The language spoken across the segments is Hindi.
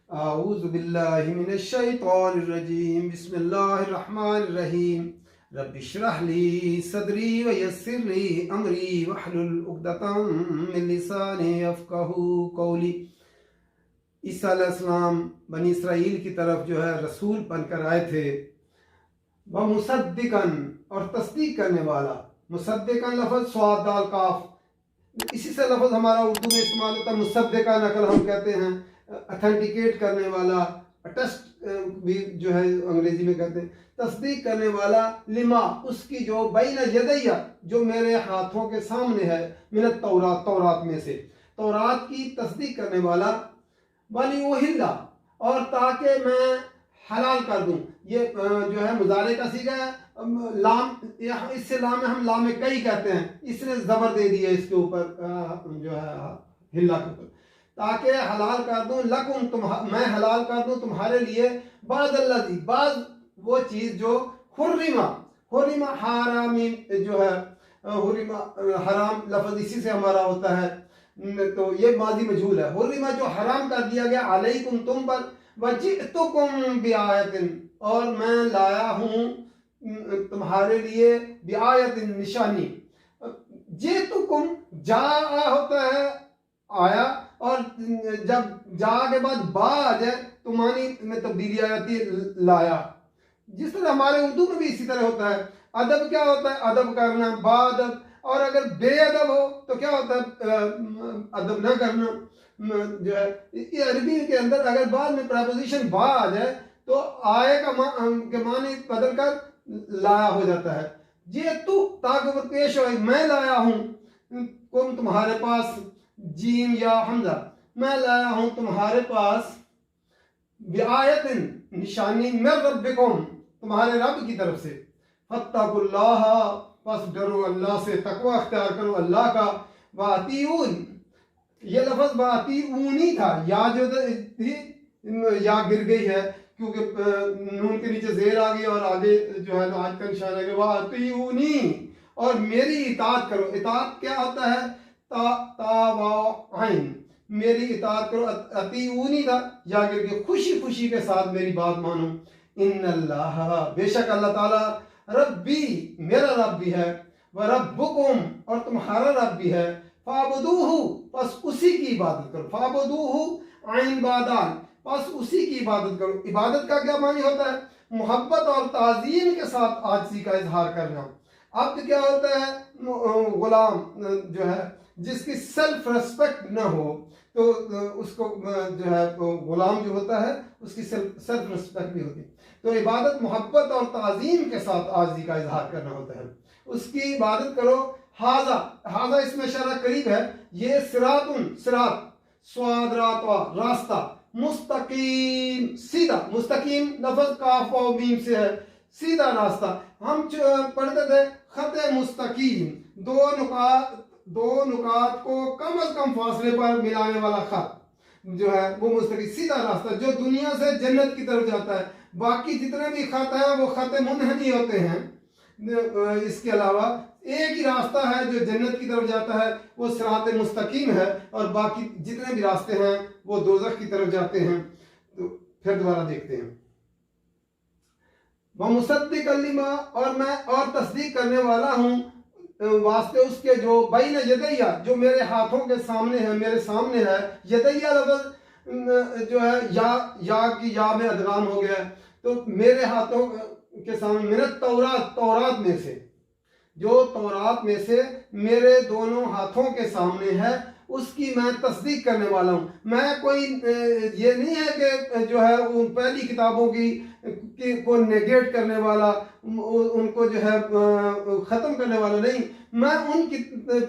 आऊज़ु बिल्लाहि मिनश शैतानिर रजीम बिस्मिल्लाहिर्रहमानिर्रहीम रब्बि इश्रह ली सदरी व यस्सिर ली अमरी वहलुल उक़दतम मिन लिसानी यफ़क़हू क़ौली। ईसा अलैहिस्सलाम बनी इसराइल की तरफ जो है रसूल बनकर आए थे। वह मुसद्दिकन और तस्दीक करने वाला। मुसद्दिकन लफ्ज़ स्वाद दाल काफ, इसी से लफ्ज़ हमारा उर्दू में इस्तेमाल होता है। मुसद्दिका नकल हम कहते हैं, अथेंटिकेट करने वाला, अटेस्ट भी जो है अंग्रेजी में कहते हैं। तस्दीक करने वाला लिमा, उसकी जो बैन यदैया, जो मेरे हाथों के सामने है, मिनत तौरात, तौरात में से, तौरात की तस्दीक करने वाला। वाली वहिल्ला, और ताकि मैं हलाल कर दूं। ये जो है मुजारे का सीगा है, लाम, इससे लाम हम लाम कई कहते हैं, इसने जबर दे दिया इसके ऊपर जो है हिल्ला के ऊपर, ताकि हलाल कर दूं लकुम, मैं हलाल कर दूं तुम्हारे लिए, बाज़ल्लज़ी, बाज़ वो चीज़ जो हुर्रिमा हरामी, जो है हुर्रिमा हराम लफ्ज़ इसी से हमारा होता है, तो ये माजी मजहूल है। हुर्रिमा जो हराम कर दिया गया, अलैकुम तुम पर, वजिअतुकुम बिआयतिन, और मैं लाया हूँ तुम्हारे लिए, बिआयतिन निशानी। जिअतुकुम जा होता है आया, और जब जा के बाद बा आ जाए तो मानी में तब्दीली आ जाती है, लाया। जिस तरह हमारे उर्दू में भी इसी तरह होता है। अदब क्या होता है? अदब करना, बाअदब। और अगर बेअदब हो तो क्या होता है? अदब न करना। जो है अरबी के अंदर अगर बाद में प्रपोजिशन बा आ जाए तो आए के माने बदल कर लाया हो जाता है। ये तू ताकत पेश हो, मैं लाया हूँ, कुम तुम्हारे पास, जीम या हमजा, मैं लाया हूँ तुम्हारे पास, बिआयतिन निशानी, मैं रब्बिकुम, तुम्हारे रब की तरफ से, फत्तकुल्लाह, बस डरो अल्लाह से, तकवा अख्तियार करो अल्लाह का, वातीऊन, ये लफ्ज़ वातीऊनी था, या जो थी या गिर गई है क्योंकि नून के नीचे जेर आ गई और आगे जो है आज का निशान है, वातीऊनी, और मेरी इताअत करो। इताअत क्या होता है? तावाइन, मेरी इताअत करो। अतीऊनी था, या गिर गई, खुशी खुशी के साथ मेरी बात मानो। इन्नल्लाह, बेशक अल्लाह ताला, रब्बी, मेरा रब भी है, व रब्बुकुम, और तुम्हारा रब भी है, फाबुदूहु, बस उसी की इबादत करो। फाबुदूहु आइन बादान, बस उसी की इबादत करो। इबादत का क्या मानी होता है? मोहब्बत और ताज़ीम के साथ आजिज़ी का इजहार करना। अब क्या होता है? गुलाम जो है जिसकी सेल्फ रेस्पेक्ट न हो, तो उसको जो है गुलाम जो होता है उसकी सेल्फ रेस्पेक्ट भी होती है। तो इबादत मोहब्बत और ताज़ीम के साथ आजिज़ी का इजहार करना होता है, उसकी इबादत करो। हाजा, हाजा इसमें शरा करीब है। ये सिरातुन, सिरात स्वाद रातवा, रास्ता, मुस्तकीम, सीधा, मुस्तकीम लफ्ज़ काफ और मीम से है, सीधा रास्ता। हम पढ़ते थे खत मुस्तकीम, दो नुकात को कम अज कम फासले पर मिलाने वाला खत जो है वो मुस्तकीम, सीधा रास्ता जो दुनिया से जन्नत की तरफ जाता है। बाकी जितने भी खत हैं वो खत मुनहनी होते हैं। इसके अलावा एक ही रास्ता है जो जन्नत की तरफ जाता है, वो सिरात मुस्तकीम है, और बाकी जितने भी रास्ते हैं वो दोज़ख की तरफ जाते हैं। तो फिर दोबारा देखते हैं। वह मुसद्दिक़ लिमा, और मैं और तस्दीक करने वाला हूँ वास्ते उसके, जो बैन यदैया, जो मेरे हाथों के सामने है, मेरे सामने है। यदैया लफ्ज़ जो है या की या में अदगाम हो गया, तो मेरे हाथों के सामने, मिनत तौरात, तौरात में से, जो तौरात में से मेरे दोनों हाथों के सामने है, उसकी मैं तस्दीक करने वाला हूँ। मैं कोई ये नहीं है कि जो है उन पहली किताबों की को नेगेट करने वाला, उनको जो है ख़त्म करने वाला नहीं। मैं उनकी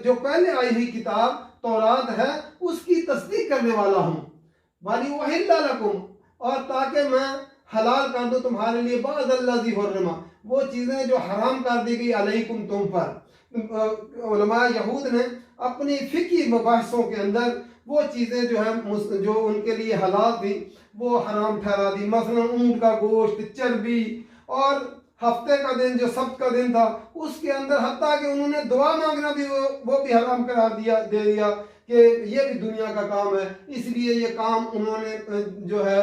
जो पहले आई हुई किताब तौरात है उसकी तस्दीक करने वाला हूँ। वाली वहिल्ला लकुम, और ताकि मैं हलाल कर दूँ तुम्हारे लिए, बाज़ल्लज़ी हुर्रिमा, वो चीज़ें जो हराम कर दी गई, अलैकुम, तुम पर। उलमा यहूद ने अपनी फ़िक़ी मबाहिसों के अंदर वो चीज़ें जो है जो उनके लिए हलाल थी वो हराम ठहरा दी। मसलन ऊँट का गोश्त, चर्बी, और हफ्ते का दिन जो सब्त का दिन था उसके अंदर हत्ता कि उन्होंने दुआ मांगना भी वो भी हराम करार दे दिया कि ये भी दुनिया का काम है, इसलिए ये काम उन्होंने जो है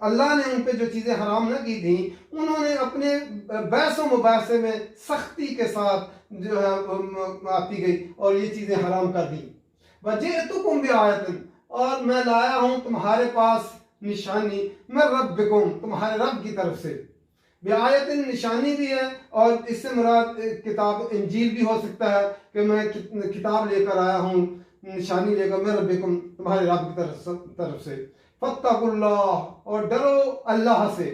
अल्लाह ने उन पे जो चीज़ें हराम न की थी उन्होंने अपने बहस मुबासे में सख्ती के साथ जो है आती गई और ये चीज़ें हराम कर दी। वजिअतुकुम बिआयतिन, और मैं लाया हूँ तुम्हारे पास निशानी, मैं रब्बिकुम, तुम्हारे रब की तरफ से। बिआयतिन निशानी भी है और इससे मुराद किताब इंजील भी हो सकता है कि मैं किताब लेकर आया हूँ, निशानी लेकर, मैं रब्बिकुम, तुम्हारे रब की तरफ से। फत्तकुल्लाह, और डरो अल्लाह से।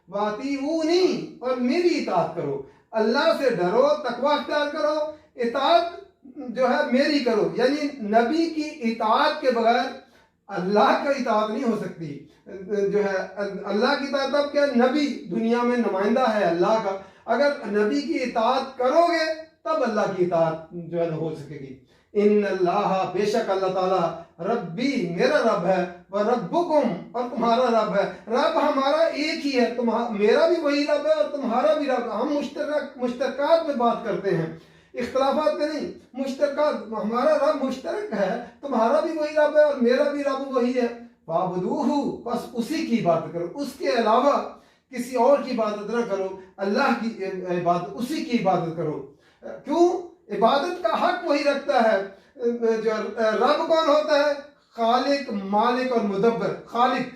वातीऊनी, और मेरी इताअत करो। अल्लाह से डरो, तकवा अख्तियार करो, इताअत जो है मेरी करो। यानी नबी की इताअत के बगैर अल्लाह का इताअत नहीं हो सकती। जो है अल्लाह की इताअत अब क्या, नबी दुनिया में नुमाइंदा है अल्लाह का, अगर नबी की इताअत करोगे तब अल्लाह की इताअत जो है हो सकेगी। इन अल्लाह, बेशक अल्लाह ताला, रब्बी, मेरा रब है, व रब्बुकुम, और तुम्हारा रब है। रब हमारा एक ही है, मेरा भी वही रब है और तुम्हारा भी रब। हम मुश्तरकात में बात करते हैं, इख्तलाफात में नहीं। मुश्तरकात, हमारा रब मुश्तरक है, तुम्हारा भी वही रब है और मेरा भी रब वही है। फाबुदूहु, बस उसी की इबादत करो, उसके अलावा किसी और की इबादत ना करो। अल्लाह की इबादत, उसी की इबादत करो। क्यों? इबादत का हक वही रखता है। जो रब कौन होता है? खालिक, मालिक और मुदब्बर। खालिक,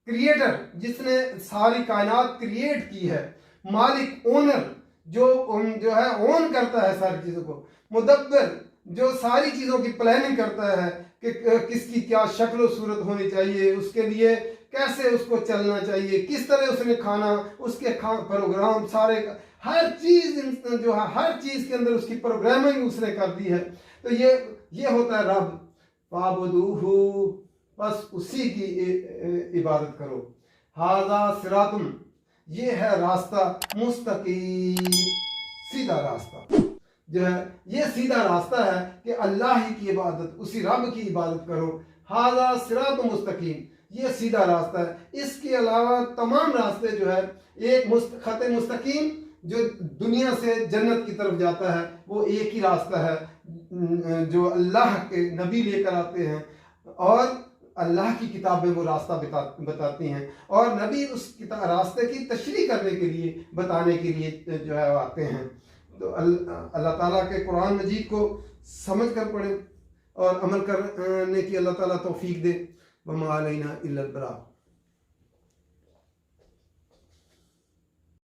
क्रिएटर, जिसने सारी कायनात क्रिएट की है। मालिक, ओनर, जो है ओन करता है सारी चीज़ों को। मुदब्बर, जो सारी चीज़ों की प्लानिंग करता है कि किसकी क्या शक्ल सूरत होनी चाहिए, उसके लिए कैसे उसको चलना चाहिए, किस तरह उसने खाना, उसके प्रोग्राम सारे, हर चीज़ जो है, हर चीज़ के अंदर उसकी प्रोग्रामिंग उसने कर दी है। तो ये होता है रब। फाबुदूहु, बस उसी की इबादत करो। हाजा सिरातुम, ये है रास्ता, मुस्तकीम, सीधा रास्ता। जो है ये सीधा रास्ता है कि अल्लाह ही की इबादत, उसी रब की इबादत करो। हाजा सिरातुम मुस्तकीम, ये सीधा रास्ता है। इसके अलावा तमाम रास्ते जो है, एक खत मुस्तकीम जो दुनिया से जन्नत की तरफ जाता है, वो एक ही रास्ता है जो अल्लाह के नबी लेकर आते हैं और अल्लाह की किताबें वो रास्ता बताती हैं और नबी उस रास्ते की तशरीह करने के लिए, बताने के लिए जो है आते हैं। तो अल्लाह ताला के कुरान मजीद को समझ कर पढ़ें और अमल करने की अल्लाह ताला तौफीक दे। वमा अलैना इल्लल बलाग।